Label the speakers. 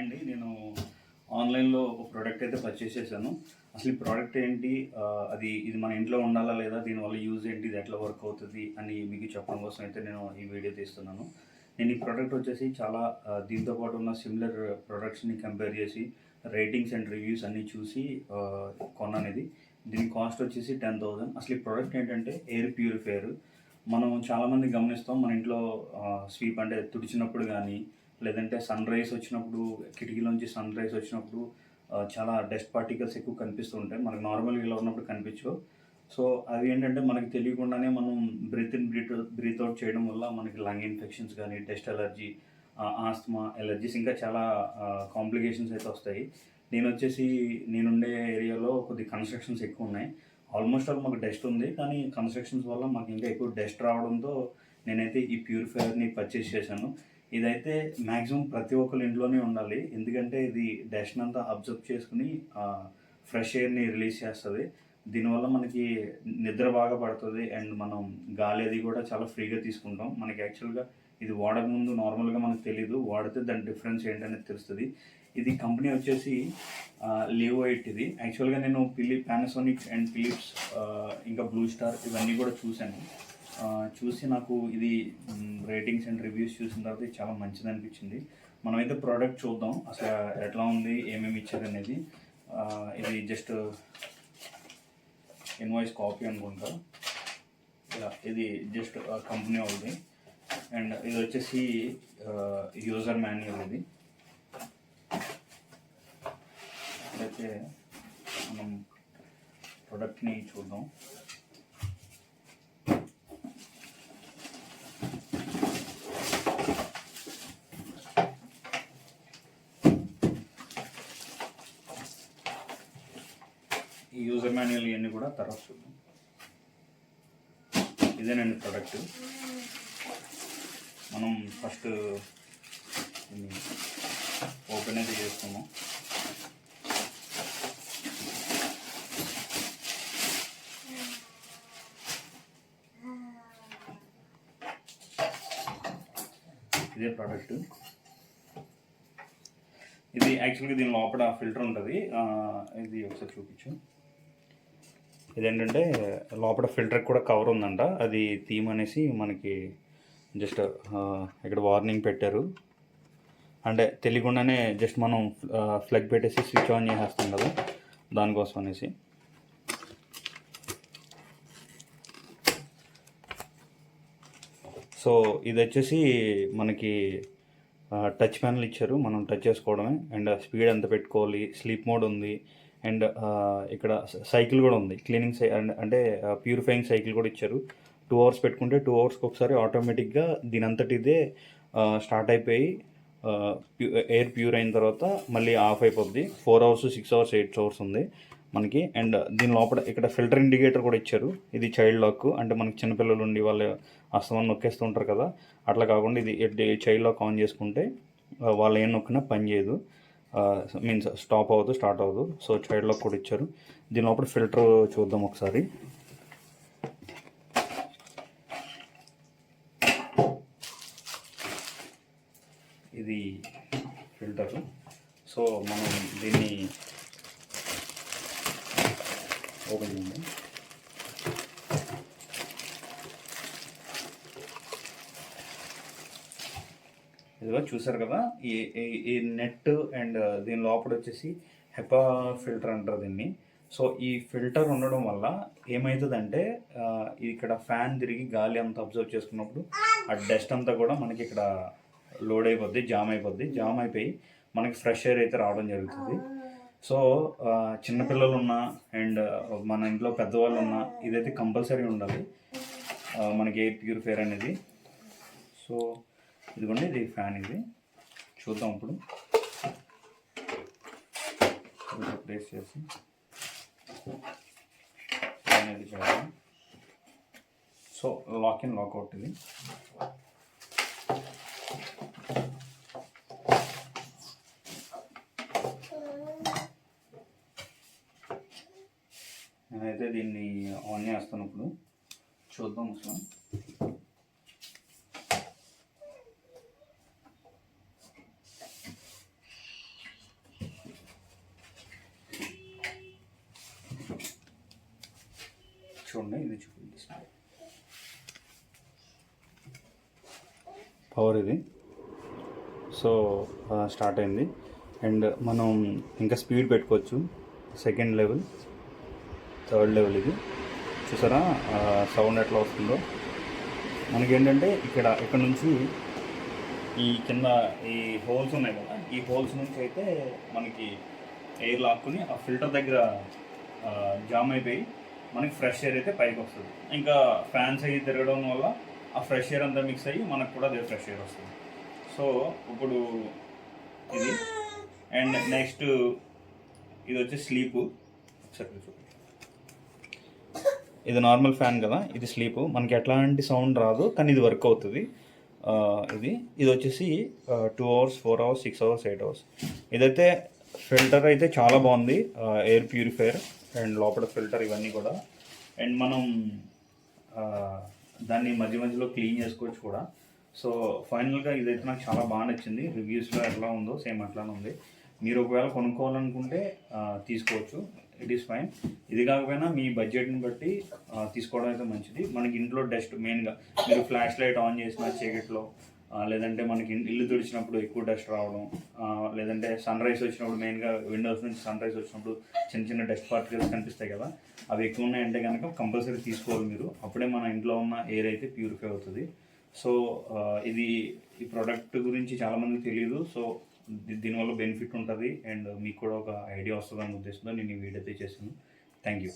Speaker 1: అండి. నేను ఆన్లైన్లో ఒక ప్రోడక్ట్ అయితే పర్చేస్ చేశాను. అసలు ఈ ప్రోడక్ట్ ఏంటి, ఇది మన ఇంట్లో ఉండాలా లేదా, దీనివల్ల యూజ్ ఏంటి, ఇది ఎట్లా వర్క్ అవుతుంది అని మీకు చెప్పడం కోసం అయితే నేను ఈ వీడియో తీస్తున్నాను. నేను ఈ ప్రోడక్ట్ వచ్చేసి చాలా దీంతో పాటు ఉన్న సిమిలర్ ప్రోడక్ట్స్ని కంపేర్ చేసి రేటింగ్స్ అండ్ రివ్యూస్ అన్నీ చూసి కొన్నాను. దీని కాస్ట్ వచ్చేసి 10,000. అసలు ఈ ప్రోడక్ట్ ఏంటంటే ఎయిర్ ప్యూరిఫైయర్. మనం చాలామంది గమనిస్తాం, మన ఇంట్లో స్వీప్ అంటే తుడిచినప్పుడు కానీ, లేదంటే సన్ రైజ్ వచ్చినప్పుడు, కిటికీలోంచి సన్ రైజ్ వచ్చినప్పుడు చాలా డస్ట్ పార్టికల్స్ ఎక్కువ కనిపిస్తూ ఉంటాయి. మనకు నార్మల్గా ఇలా ఉన్నప్పుడు కనిపించవు. సో అవి ఏంటంటే మనకి తెలియకుండానే మనం బ్రీత్ అవుట్ చేయడం వల్ల మనకి లంగ్ ఇన్ఫెక్షన్స్ కానీ, డస్ట్ ఎలర్జీ, ఆస్తమా ఎలర్జీస్, ఇంకా చాలా కాంప్లికేషన్స్ అయితే వస్తాయి. నేనుండే ఏరియాలో కొద్ది కన్స్ట్రక్షన్స్ ఎక్కువ ఉన్నాయి. ఆల్మోస్ట్ ఆల్ మాకు డస్ట్ ఉంది, కానీ కన్స్ట్రక్షన్స్ వల్ల మాకు ఇంకా ఎక్కువ డస్ట్ రావడంతో నేనైతే ఈ ప్యూరిఫైయర్ని పర్చేస్ చేశాను. ఇదైతే మ్యాక్సిమం ప్రతి ఒక్కరి ఇంట్లోనే ఉండాలి, ఎందుకంటే ఇది డస్ట్ని అంతా అబ్జర్వ్ చేసుకుని ఫ్రెష్ ఎయిర్ని రిలీజ్ చేస్తుంది. దీనివల్ల మనకి నిద్ర బాగా పడుతుంది అండ్ మనం గాలి అది కూడా చాలా ఫ్రీగా తీసుకుంటాం. మనకి యాక్చువల్గా ఇది వాడక ముందు నార్మల్గా మనకు తెలీదు, వాడితే దాని డిఫరెన్స్ ఏంటనేది తెలుస్తుంది. ఇది కంపెనీ వచ్చేసి లివోయిట్. ఇది యాక్చువల్గా నేను పానాసోనిక్ అండ్ ఫిలిప్స్ ఇంకా బ్లూ స్టార్ ఇవన్నీ కూడా చూసి నాకు ఇది రేటింగ్స్ అండ్ రివ్యూస్ చూసిన తర్వాత ఇది చాలా మంచిది అనిపించింది. మనమైతే ప్రోడక్ట్ చూద్దాం అసలు ఎట్లా ఉంది, ఏమేమి ఇచ్చారనేది. ఇది జస్ట్ ఇన్వాయిస్ కాపీ అనుకుంటా. ఇది జస్ట్ కంపెనీ అవుతుంది. అండ్ ఇది వచ్చేసి యూజర్ మాన్యువల్. ఇది అయితే మనం ప్రోడక్ట్ని చూద్దాం. ఈ యూజర్ మాన్యువల్ ఇవన్నీ కూడా తర్వాత చూద్దాం. ఇదేనండి ప్రోడక్ట్. మనం ఫస్ట్ ఓపెన్ అయితే చేసుకున్నాం. ఇదే ప్రోడక్ట్. ఇది యాక్చువల్గా దీని లోపల ఫిల్టర్ ఉంటుంది. ఇది ఒకసారి చూపించు. ఇదేంటంటే లోపల ఫిల్టర్ కూడా కవర్ ఉందంట, అది తీయమనేసి మనకి జస్ట్ ఇక్కడ వార్నింగ్ పెట్టారు. అంటే తెలియకుండానే జస్ట్ మనం ఫ్లగ్ పెట్టేసి స్విచ్ ఆన్ చేసేస్తాం కదా, దానికోసం అనేసి. సో ఇది వచ్చేసి మనకి టచ్ ప్యానల్ ఇచ్చారు, మనం టచ్ చేసుకోవడమే. అండ్ స్పీడ్ ఎంత పెట్టుకోవాలి, స్లీప్ మోడ్ ఉంది, అండ్ ఇక్కడ సైకిల్ కూడా ఉంది, క్లీనింగ్ అంటే ప్యూరిఫైయింగ్ సైకిల్ కూడా ఇచ్చారు. 2 hours పెట్టుకుంటే 2 hours ఒకసారి ఆటోమేటిక్గా దీని అంతటి ఇదే స్టార్ట్ అయిపోయి ఎయిర్ ప్యూర్ అయిన తర్వాత మళ్ళీ ఆఫ్ అయిపోద్ది. 4 hours, 6 hours, 8 hours ఉంది మనకి. అండ్ దీని లోపల ఇక్కడ ఫిల్టర్ ఇండికేటర్ కూడా ఇచ్చారు. ఇది చైల్డ్ లాక్, అంటే మనకి చిన్నపిల్లలు ఉండి వాళ్ళు అస్తమానం నొక్కేస్తూ ఉంటారు కదా, అట్లా కాకుండా ఇది చైల్డ్ లాక్ ఆన్ చేసుకుంటే వాళ్ళు ఏం నొక్కినా పని చేయదు, మీన్స్ స్టాప్ అవ్వదు, స్టార్ట్ అవ్వదు. సో చైల్డ్ లాక్ కూడా ఇచ్చారు. దీని లోపల ఫిల్టర్ చూద్దాం ఒకసారి. ఇది ఫిల్టర్. సో మనం దీన్ని ఓపెన్ చేద్దాం. ఇదిగో చూసారు కదా, ఈ నెట్ అండ్ దీని లోపల వచ్చేసి హెపా ఫిల్టర్ అంటారు దీన్ని. సో ఈ ఫిల్టర్ ఉండడం వల్ల ఏమవుతుందంటే ఇక్కడ ఫ్యాన్ తిరిగి గాలి అంతా అబ్జర్వ్ చేసుకున్నప్పుడు ఆ డస్ట్ అంతా కూడా మనకి ఇక్కడ లోడ్ అయిపోద్ది, జామ్ అయిపోయి మనకి ఫ్రెష్ ఎయిర్ అయితే రావడం జరుగుతుంది. సో చిన్నపిల్లలు ఉన్నా అండ్ మన ఇంట్లో పెద్దవాళ్ళు ఉన్నా ఇదైతే కంపల్సరీ ఉండాలి మనకి ఎయిర్ ప్యూరిఫైయర్ అనేది. సో ఇదిగోండి, ఇది ఫ్యాన్. ఇది చూద్దాం ఇప్పుడు ప్లేస్ చేసి అనేది చేయాలి. So lock in lockout. ఇది నేనైతే దీన్ని ఆన్ చేస్తాను. ఇప్పుడు చూద్దాం అసలు. చూడండి, ఇది చూపిస్తుంది పవర్ ఇది. సో స్టార్ట్ అయింది. అండ్ మనం ఇంకా స్పీడ్ పెట్టుకోవచ్చు. Second level, third level. ఇది చూసారా సౌండ్ ఎట్లా వస్తుందో. మనకేంటంటే ఇక్కడ నుంచి ఈ కింద ఈ హోల్స్ ఉన్నాయి కదా, ఈ హోల్స్ నుంచి అయితే మనకి ఎయిర్ లాక్కుని ఆ ఫిల్టర్ దగ్గర జామ్ అయిపోయి మనకి ఫ్రెష్ ఎయిర్ అయితే పైకి వస్తుంది. ఇంకా ఫ్యాన్స్ అయ్యి తిరగడం వల్ల ఆ ఫ్రెష్ ఎయిర్ అంతా మిక్స్ అయ్యి మనకు కూడా అదే ఫ్రెష్ ఎయిర్ వస్తుంది. సో ఇప్పుడు ఇది. అండ్ నెక్స్ట్ ఇది వచ్చి స్లీపు. ఇది నార్మల్ ఫ్యాన్ కదా, ఇది స్లీపు. మనకి ఎట్లాంటి సౌండ్ రాదు, కానీ ఇది వర్క్ అవుతుంది. ఇది వచ్చేసి 2 hours, 4 hours, 6 hours, 8 hours. ఇదైతే ఫిల్టర్ అయితే చాలా బాగుంది, ఎయిర్ ప్యూరిఫైయర్ అండ్ లోపల ఫిల్టర్ ఇవన్నీ కూడా. అండ్ మనం దాన్ని మధ్య మధ్యలో క్లీన్ చేసుకోవచ్చు కూడా. సో ఫైనల్గా ఇదైతే నాకు చాలా బాగా నచ్చింది. రివ్యూస్లో ఎట్లా ఉందో సేమ్ అట్లానే ఉంది. మీరు ఒకవేళ కొనుక్కోవాలనుకుంటే తీసుకోవచ్చు, ఇట్ ఈస్ ఫైన్. ఇది కాకపోయినా మీ బడ్జెట్ని బట్టి తీసుకోవడం అయితే మంచిది. మనకి ఇంట్లో డస్ట్ మెయిన్గా మీరు ఫ్లాష్ లైట్ ఆన్ చేసిన చీకట్లో, లేదంటే మనకి ఇల్లు తుడిచినప్పుడు ఎక్కువ డస్ట్ రావడం, లేదంటే సన్ రైజ్ వచ్చినప్పుడు మెయిన్గా విండోస్ నుంచి సన్ రైజ్ వచ్చినప్పుడు చిన్న చిన్న డస్ట్ పార్టికల్స్ కనిపిస్తాయి కదా, అవి ఎక్కువ ఉన్నాయంటే కనుక కంపల్సరీ తీసుకోవాలి మీరు. అప్పుడే మన ఇంట్లో ఉన్న ఎయిర్ అయితే ప్యూరిఫై అవుతుంది. సో ఈ ప్రోడక్ట్ గురించి చాలామందికి తెలియదు. సో దీనివల్ల బెనిఫిట్ ఉంటుంది అండ్ మీకు కూడా ఒక ఐడియా వస్తుందని ఉద్దేశంతో నేను ఈ వీడియో అయితే చేశాను. Thank you.